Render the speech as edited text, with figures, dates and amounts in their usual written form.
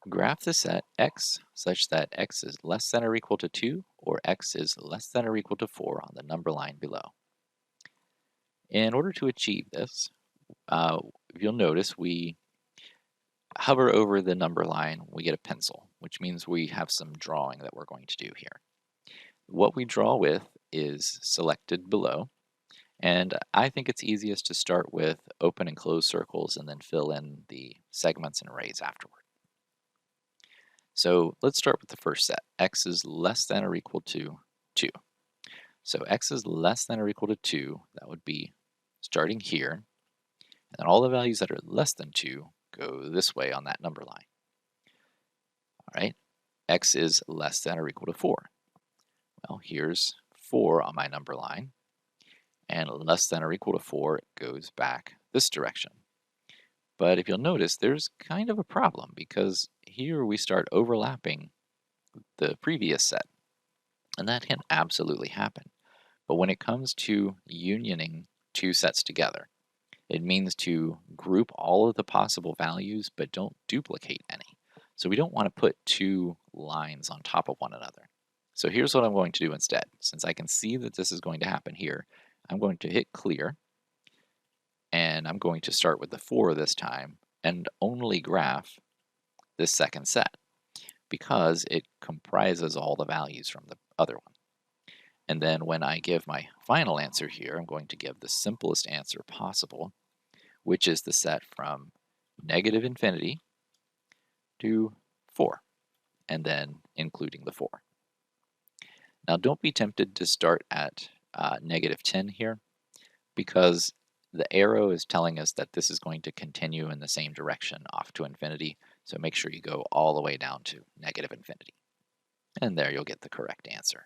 Graph the set x such that x is less than or equal to 2 or x is less than or equal to 4 on the number line below. In order to achieve this, uh, you'll notice we hover over the number line, we get a pencil, which means we have some drawing that we're going to do here. What we draw with is selected below, and I think it's easiest to start with open and close circles and then fill in the segments and arrays afterward. So let's start with the first set. X is less than or equal to 2. So x is less than or equal to 2, that would be starting here, and then all the values that are less than 2 go this way on that number line. All right, x is less than or equal to 4. Well, here's 4 on my number line, and less than or equal to 4 goes back this direction. But if you'll notice, there's kind of a problem because here we start overlapping the previous set, and that can absolutely happen. But when it comes to unioning two sets together, it means to group all of the possible values but don't duplicate any. So we don't want to put two lines on top of one another. So here's what I'm going to do instead. Since I can see that this is going to happen here, I'm going to hit clear, and I'm going to start with the 4 this time and only graph this second set because it comprises all the values from the other one. And then when I give my final answer here, I'm going to give the simplest answer possible, which is the set from negative infinity to 4, and then including the 4. Now don't be tempted to start at negative 10 here, because the arrow is telling us that this is going to continue in the same direction off to infinity, so make sure you go all the way down to negative infinity. And there you'll get the correct answer.